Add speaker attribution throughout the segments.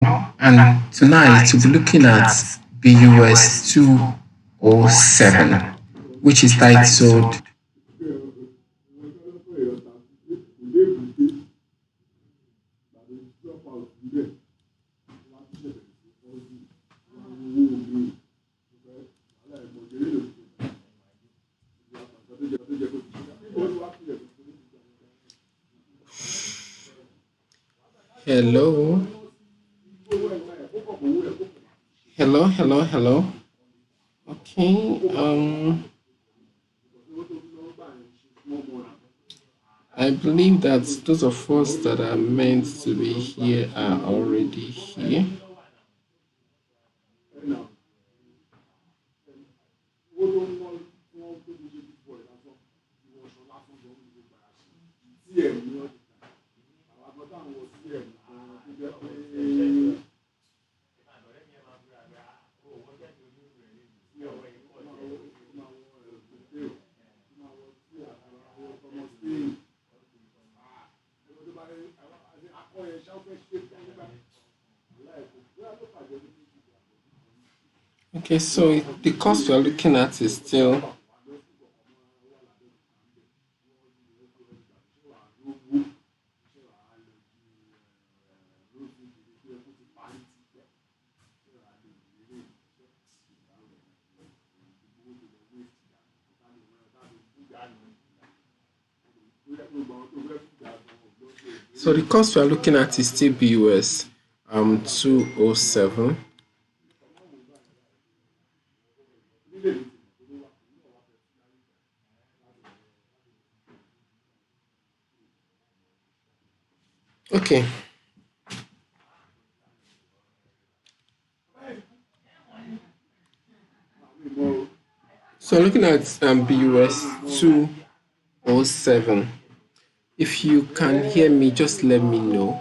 Speaker 1: And tonight we'll be looking at BUS 207, which is titled Hello, hello, hello, hello. Okay, I believe that those of us that are meant to be here are already here. Okay, so the course we are looking at is still so the course we are looking at is still BUS 207. Okay, so looking at BUS 207. If you can hear me, just let me know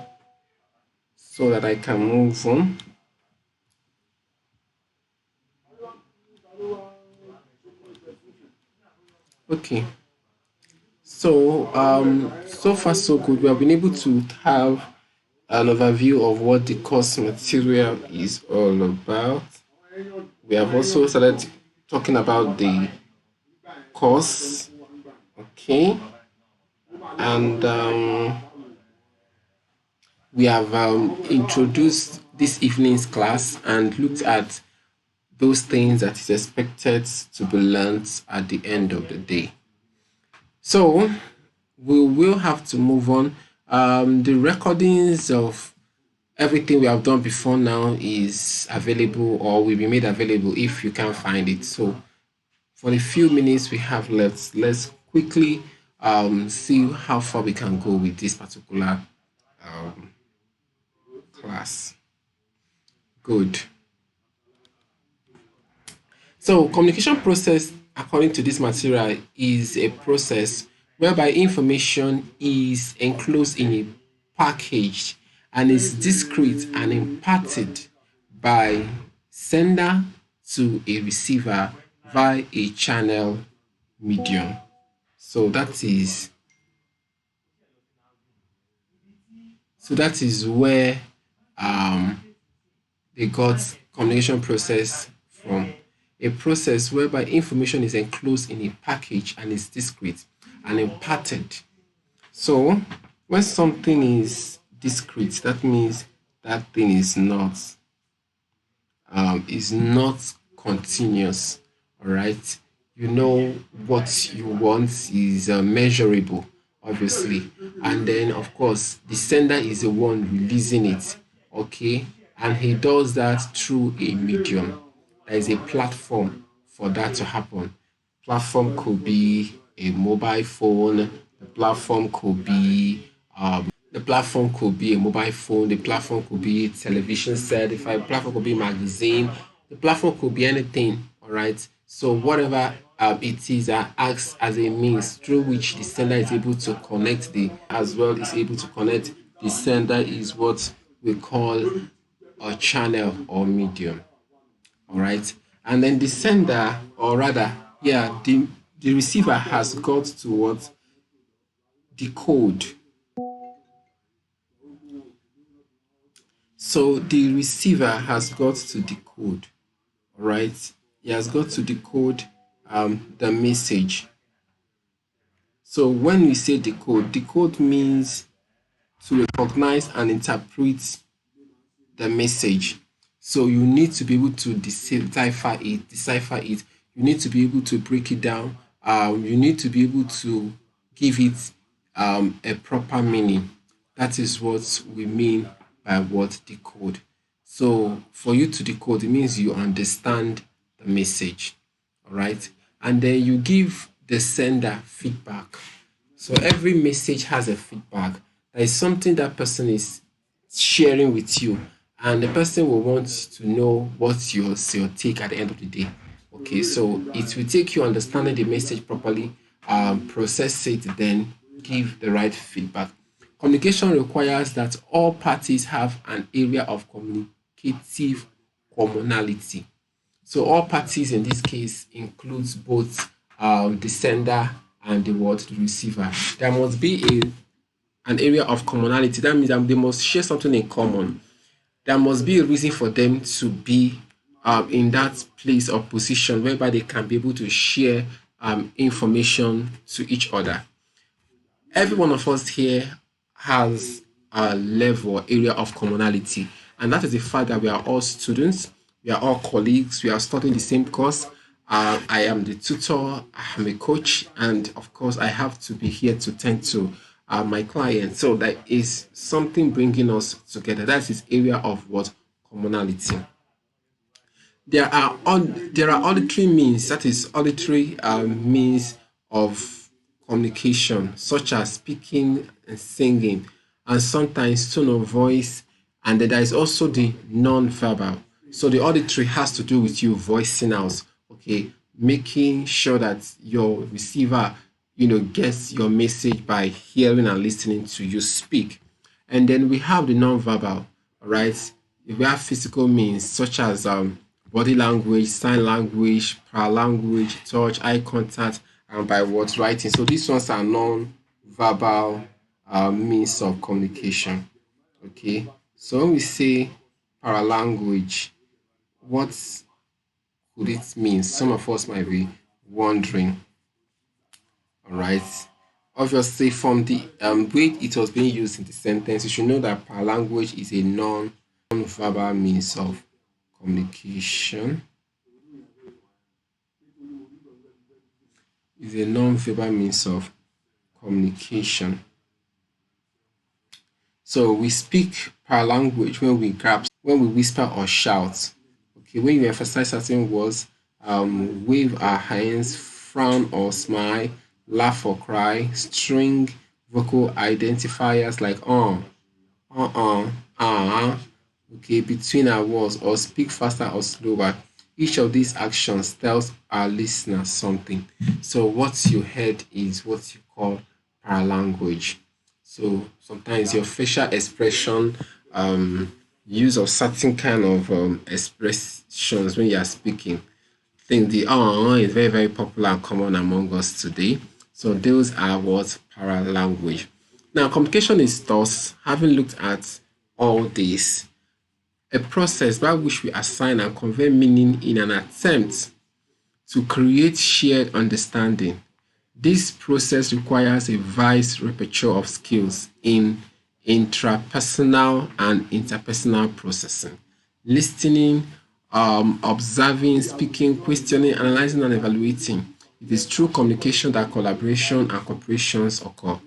Speaker 1: so that I can move on. Okay. So so far so good. We have been able to have an overview of what the course material is all about. We have also started talking about the course, okay, and we have introduced this evening's class and looked at those things that is expected to be learnt at the end of the day. So we will have to move on. The recordings of everything we have done before now is available or will be made available if you can find it. So for the few minutes we have left, let's quickly see how far we can go with this particular um, class. Good. So communication process, according to this material, is a process whereby information is enclosed in a package and is discrete and imparted by sender to a receiver via a channel medium. So that is where um, they got communication process from. A process whereby information is enclosed in a package and is discrete and imparted. So when something is discrete, that means that thing is not continuous. All right. You know what you want is measurable, obviously, and then of course the sender is the one releasing it. Okay, and he does that through a medium. There is a platform for that to happen. Platform could be a mobile phone. The platform could be a mobile phone. The platform could be a television set. The platform could be a magazine. The platform could be anything. All right. So whatever it is that acts as a means through which the sender is able to connect the as well is able to connect the sender is what we call a channel or medium. All right, and then the sender, or rather, yeah, the receiver has got to what decode So the receiver has got to decode, all right? He has got to decode the message. So when we say decode, decode means to recognize and interpret the message. So you need to be able to decipher it. You need to be able to break it down. You need to be able to give it a proper meaning. That is what we mean by what decode. So for you to decode, it means you understand the message. All right. And then you give the sender feedback. So every message has a feedback. There is something that person is sharing with you, and the person will want to know what's your take at the end of the day. Okay, so it will take you understanding the message properly, process it, then give the right feedback. Communication requires that all parties have an area of communicative commonality. So all parties in this case includes both the sender and the receiver. There must be an area of commonality. That means that they must share something in common. There must be a reason for them to be in that place or position whereby they can be able to share information to each other. Every one of us here has a level or area of commonality, and that is the fact that we are all students, we are all colleagues, we are studying the same course. I am the tutor, I'm a coach, and of course, I have to be here to tend to my clients. So that is something bringing us together. That's his area of what commonality. There are auditory means, that is auditory means of communication, such as speaking and singing, and sometimes tone of voice, and then there is also the non-verbal. So the auditory has to do with you voicing out, okay, making sure that your receiver, gets your message by hearing and listening to you speak. And then we have the non-verbal, all right? We have physical means such as body language, sign language, paralanguage, touch, eye contact, and by what writing. So these ones are non-verbal means of communication. Okay. So when we say paralanguage, what could it mean? Some of us might be wondering. All right. Obviously, from the way it was being used in the sentence, you should know that paralanguage is a non-verbal means of communication. Is a non-verbal means of communication. So we speak paralanguage when we grab, when we whisper or shout. Okay, when you emphasize certain words, wave our hands, frown or smile, laugh or cry, string vocal identifiers like uh, okay, between our words, or speak faster or slower. Each of these actions tells our listener something. So what you heard is what you call paralanguage. So sometimes your facial expression, use of certain kind of expressions when you are speaking. I think the is very, very popular and common among us today. So those are what paralanguage. Now, communication is thus, having looked at all this, a process by which we assign and convey meaning in an attempt to create shared understanding. This process requires a vast repertoire of skills in intrapersonal and interpersonal processing, listening, observing, speaking, questioning, analyzing, and evaluating. It is through communication that collaboration and cooperations occur.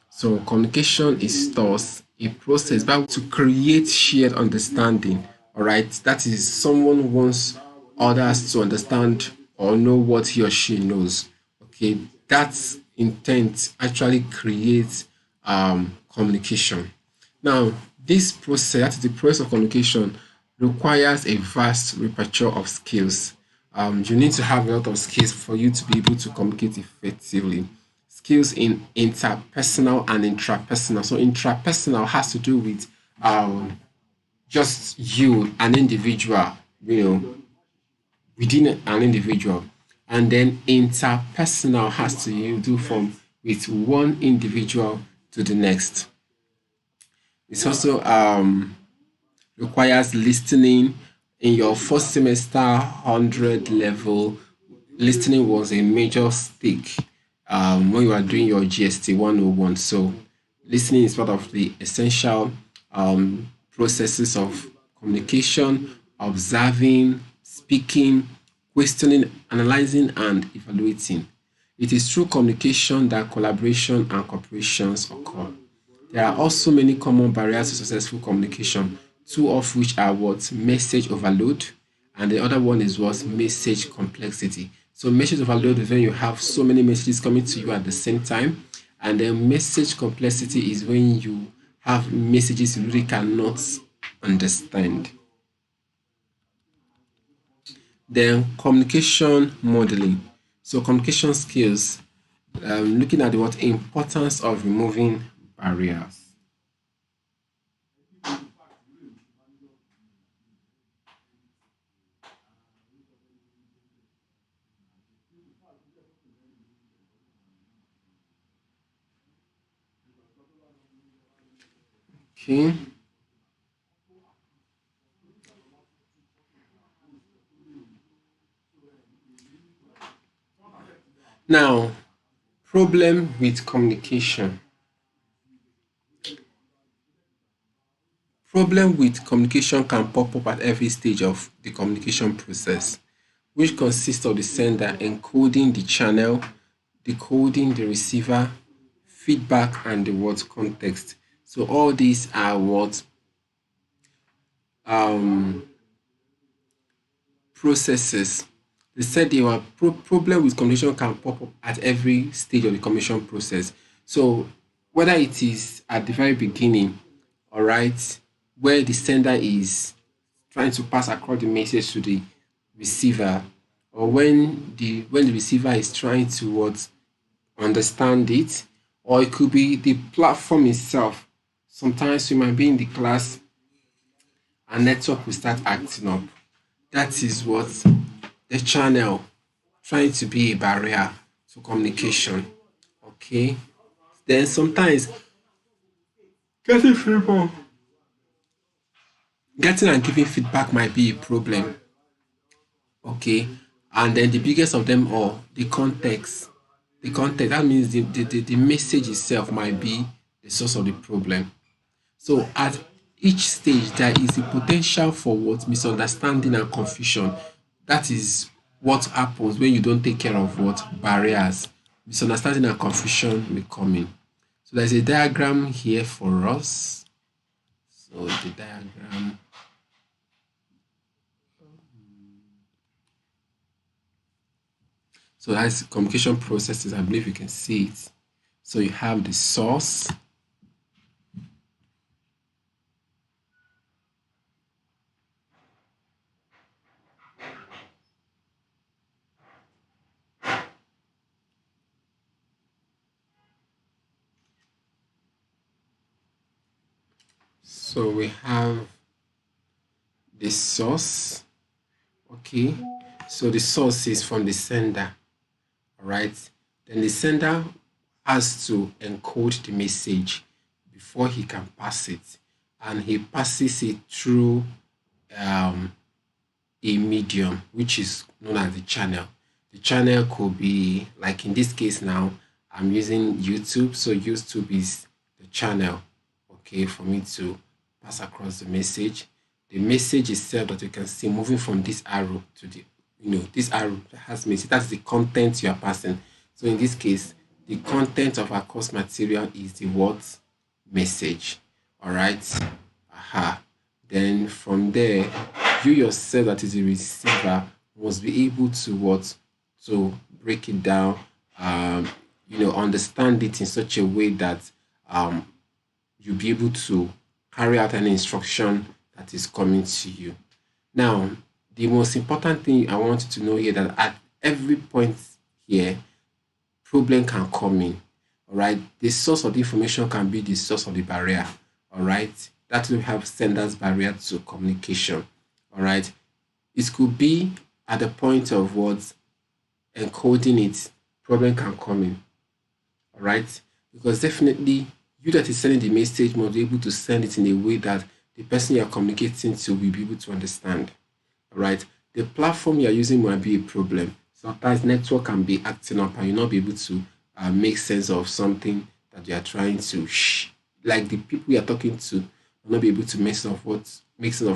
Speaker 1: So communication is thus a process by to create shared understanding. All right, that is someone wants others to understand or know what he or she knows. Okay, that intent actually creates communication. Now, this process, that is the process of communication, requires a vast repertoire of skills. You need to have a lot of skills for you to be able to communicate effectively. Skills in interpersonal and intrapersonal. So intrapersonal has to do with just you, an individual, within an individual. And then interpersonal has to do from with one individual to the next. It's also requires listening. In your first semester 100 level, listening was a major stake when you are doing your GST 101. So listening is part of the essential processes of communication, observing, speaking, questioning, analyzing, and evaluating. It is through communication that collaboration and cooperations occur. There are also many common barriers to successful communication, two of which are what message overload, and the other one is what message complexity. So, message overload is when you have so many messages coming to you at the same time, and then message complexity is when you have messages you really cannot understand. Then, communication modeling. So, communication skills, looking at the what importance of removing barriers. Okay. Now, problem with communication. Problem with communication can pop up at every stage of the communication process, which consists of the sender encoding the channel, decoding the receiver, feedback, and the word context. So all these are what um, processes. They said there were problem with communication can pop up at every stage of the communication process. So whether it is at the very beginning, all right, where the sender is trying to pass across the message to the receiver, or when the receiver is trying to what understand it, or it could be the platform itself. Sometimes we might be in the class and network will start acting up. That is what the channel trying to be a barrier to communication. Okay. Then sometimes getting feedback, getting and giving feedback might be a problem. Okay. And then the biggest of them all, the context. The context, that means the message itself might be the source of the problem. So at each stage, there is a potential for what misunderstanding and confusion. That is what happens when you don't take care of what barriers. Misunderstanding and confusion will come in. So there's a diagram here for us. So the diagram. So that's communication processes. I believe you can see it. So you have the source. So we have the source. Okay. So the source is from the sender. All right. Then the sender has to encode the message before he can pass it, and he passes it through um, a medium which is known as the channel. The channel could be like in this case now I'm using YouTube, so YouTube is the channel, okay, for me to pass across the message. The message itself that you can see moving from this arrow to the this arrow that has message, that's the content you are passing. So in this case, the content of our course material is the what message. All right. Aha. Then from there, you yourself that is a receiver must be able to what to break it down, understand it in such a way that um you'll be able to carry out an instruction that is coming to you. Now, the most important thing I want you to know here that at every point here, problem can come in. All right. The source of the information can be the source of the barrier. All right. That will have senders barrier to communication. All right. It could be at the point of what encoding it, problem can come in. All right. Because definitely you that is sending the message must be able to send it in a way that the person you're communicating to will be able to understand. All right. The platform you're using might be a problem. Sometimes network can be acting up and you'll not be able to make sense of something that you are trying to like the people you're talking to will not be able to make sense of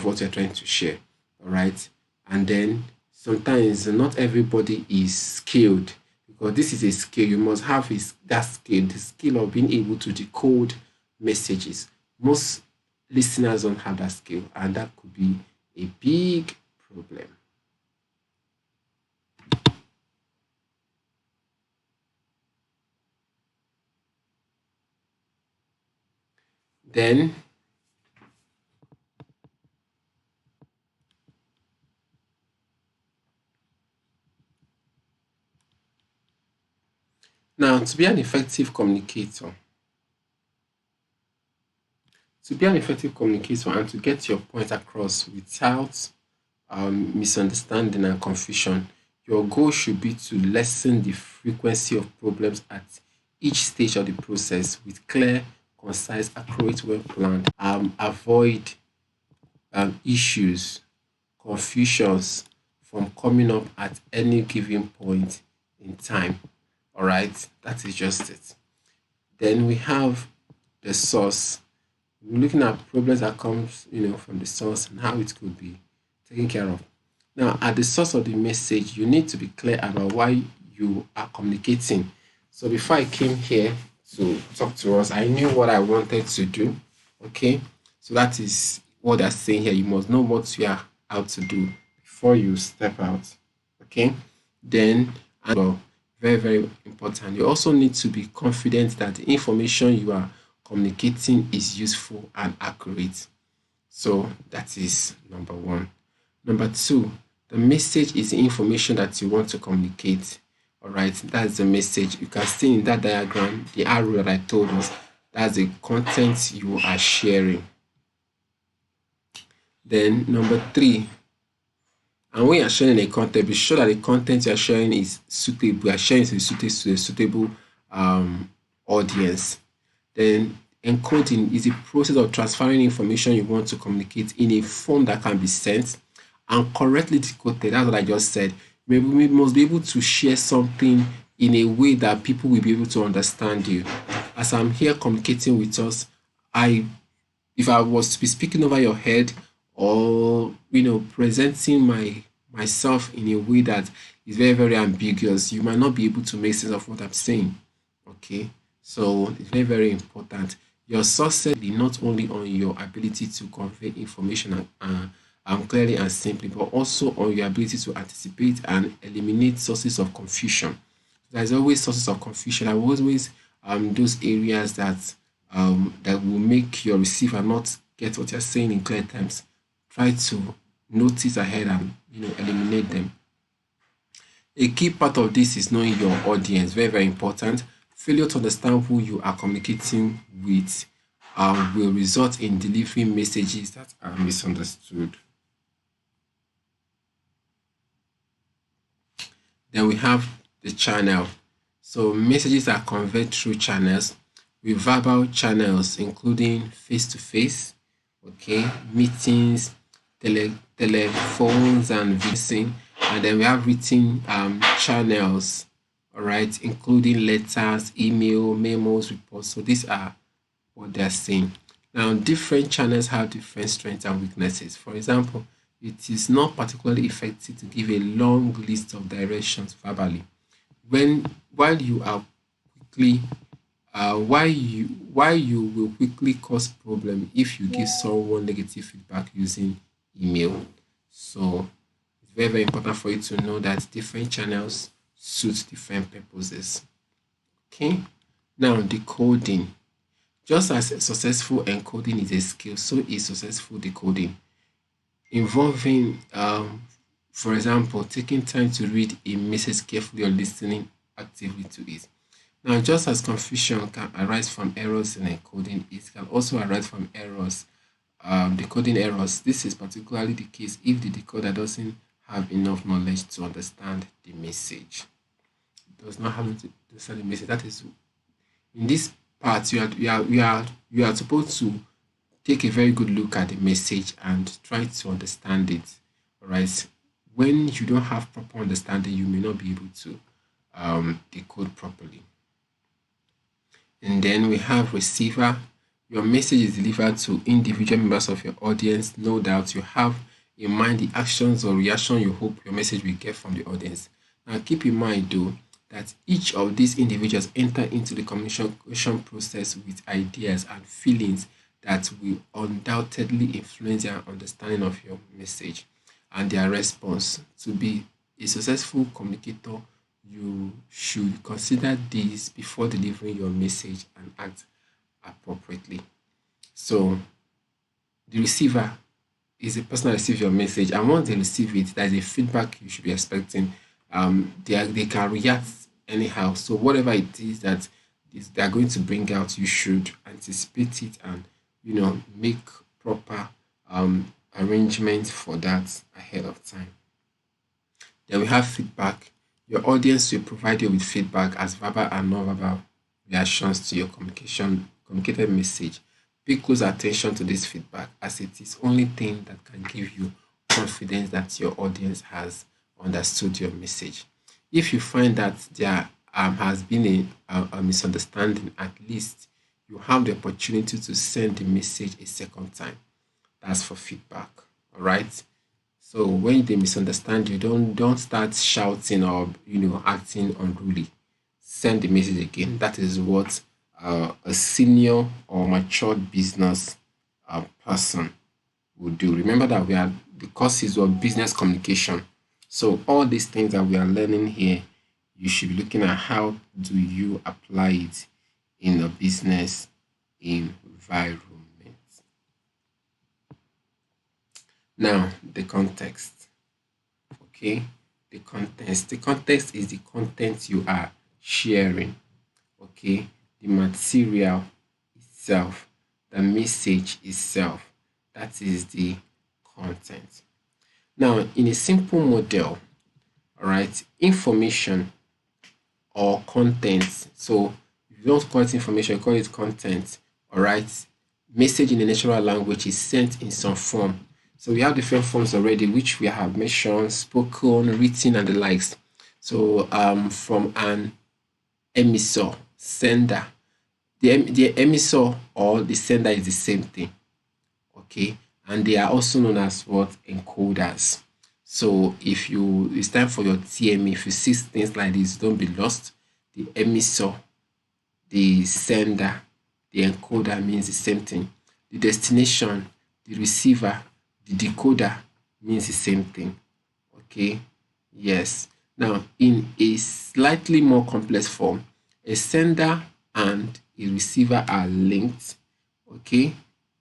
Speaker 1: what you're trying to share. All right. And then sometimes not everybody is skilled, because this is a skill. You must have that skill, the skill of being able to decode messages. Most listeners don't have that skill, and that could be a big problem. Then, now to be an effective communicator, and to get your point across without misunderstanding and confusion, your goal should be to lessen the frequency of problems at each stage of the process with clear, concise, accurate, well planned. Avoid issues, confusions from coming up at any given point in time. All right, that is just it. Then we have the source. We're looking at problems that comes, from the source and how it could be taken care of. Now, at the source of the message, you need to be clear about why you are communicating. So before I came here to talk to us, I knew what I wanted to do. Okay, so that is what they're saying here. You must know what you are out to do before you step out. Okay, then and well, very very important. You also need to be confident that the information you are communicating is useful and accurate. So that is number one. Number two, the message is the information that you want to communicate. All right, that's the message. You can see in that diagram the arrow that I told us. That's the content you are sharing. Then number three, and when you're sharing a content, be sure that the content you're sharing is suitable. You're sharing to a suitable audience. Then encoding is the process of transferring information you want to communicate in a form that can be sent and correctly decoded. That's what I just said. Maybe we must be able to share something in a way that people will be able to understand you. As I'm here communicating with us, I if I was to be speaking over your head, or presenting myself in a way that is very very ambiguous, you might not be able to make sense of what I'm saying. Okay, so it's very very important. Your success is not only on your ability to convey information clearly and simply, but also on your ability to anticipate and eliminate sources of confusion. There's always sources of confusion. There are always those areas that will make your receiver not get what you're saying in clear terms. Try to notice ahead and eliminate them. A key part of this is knowing your audience. Very very important. Failure to understand who you are communicating with will result in delivering messages that are misunderstood. Then we have the channel. So messages are conveyed through channels, with verbal channels including face to face, okay, meetings, telephones and visiting, and then we have written channels, all right, including letters, email, memos, reports. So these are what they're saying. Now, different channels have different strengths and weaknesses. For example, it is not particularly effective to give a long list of directions verbally. When while you are quickly why you will quickly cause problem if you give someone negative feedback using email. So it's very very important for you to know that different channels suit different purposes. Okay. Now decoding. Just as successful encoding is a skill, so is successful decoding, involving, for example, taking time to read a message carefully or listening actively to it. Now, just as confusion can arise from errors in encoding, it can also arise from errors, decoding errors. This is particularly the case if the decoder doesn't have enough knowledge to understand the message. Does not have to understand the message. That is, in this part, you are supposed to take a very good look at the message and try to understand it. All right. When you don't have proper understanding, you may not be able to decode properly. And then we have receiver. Your message is delivered to individual members of your audience. No doubt you have in mind the actions or reaction you hope your message will get from the audience. Now, keep in mind though that each of these individuals enter into the communication process with ideas and feelings that will undoubtedly influence their understanding of your message and their response. To be a successful communicator, you should consider these before delivering your message and act appropriately. So, the receiver is the person that receives your message, and once they receive it, there's a feedback you should be expecting. They can react anyhow. So, whatever it is that they are going to bring out, you should anticipate it and make proper arrangements for that ahead of time. Then we have feedback. Your audience will provide you with feedback as verbal and non-verbal reactions to your communicated message. Pay close attention to this feedback as it is only thing that can give you confidence that your audience has understood your message. If you find that there has been a misunderstanding, at least you have the opportunity to send the message a second time. That's for feedback. All right. So when they misunderstand you, don't start shouting or acting unruly. Send the message again. That is what a senior or matured business person would do. Remember that we are the courses of business communication. So all these things that we are learning here, you should be looking at how do you apply it in a business environment. Now, the context. Okay, the context. The context is the content you are sharing. Okay, the material itself, the message itself. That is the content. Now, in a simple model, all right, information or content. So, if you don't call it information, you call it content. All right, message in the natural language is sent in some form. So we have different forms already, which we have mentioned, spoken, written, and the likes. So from an emissor, sender, the emissor or the sender is the same thing. Okay, and they are also known as what encoders. So if it's time for your TME, if you see things like this, don't be lost. The emissor, the sender, the encoder means the same thing. The destination, the receiver, the decoder means the same thing. Okay, yes. Now, in a slightly more complex form, a sender and a receiver are linked, okay,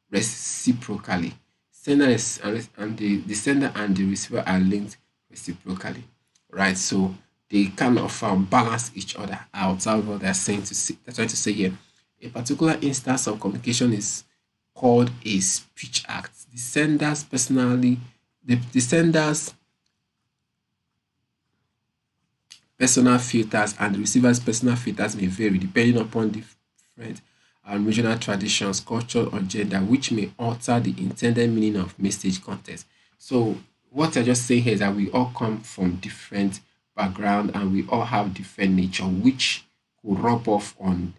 Speaker 1: reciprocally. Sender is, and the sender and the receiver are linked reciprocally, right? So they kind of balance each other out. That's what they're trying to say here. A particular instance of communication is called a speech act. The sender's personal filters and the receiver's personal filters may vary depending upon different regional traditions, culture, or gender, which may alter the intended meaning of message content. So, what I just say here is that we all come from different background and we all have different nature, which could rub off on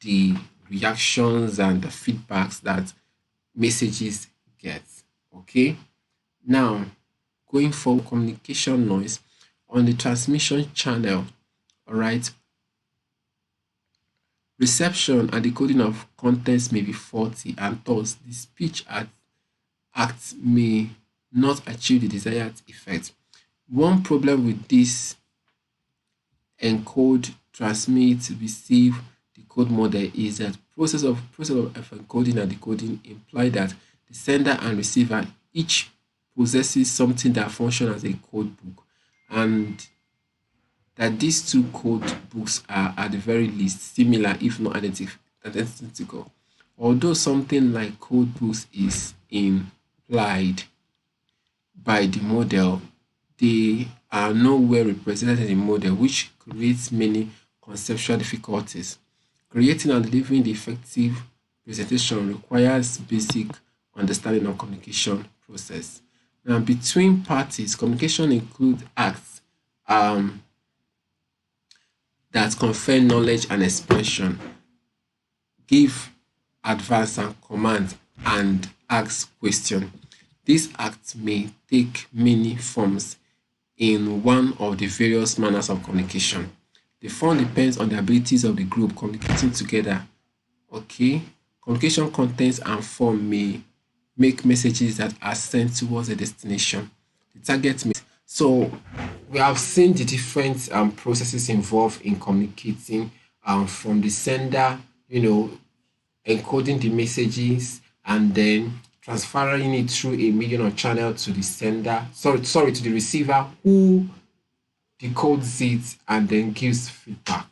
Speaker 1: the reactions and the feedbacks that messages get. Okay, now going for communication noise on the transmission channel. All right, reception and decoding of contents may be faulty, and thus the act may not achieve the desired effect. One problem with this encode, transmit, receive, decode model is that process of encoding and decoding imply that the sender and receiver each possesses something that functions as a code book, and that these two code books are at the very least similar, if not identical. Although something like code books is implied by the model, they are nowhere represented in the model, which creates many conceptual difficulties. Creating and delivering the effective presentation requires basic understanding of communication process. Now, between parties, communication includes acts um, that confer knowledge and expression, give advice and command, and ask question. These acts may take many forms in one of the various manners of communication. The form depends on the abilities of the group communicating together. Okay, communication contents and form may make messages that are sent towards a destination. The target may. So we have seen the different processes involved in communicating, from the sender, encoding the messages and then transferring it through a medium or channel to the sender. Sorry, to the receiver, who decodes it and then gives feedback.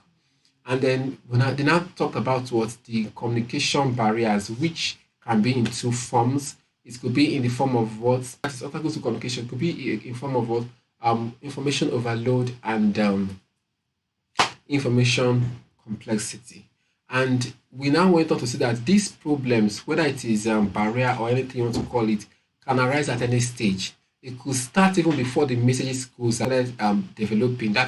Speaker 1: And then they now talk about what the communication barriers, which can be in two forms. It could be in the form of what that is obstacles to communication. It could be in form of what information overload and information complexity. And we now went on to see that these problems, whether it is barrier or anything you want to call it, can arise at any stage. It could start even before the messages could start developing. That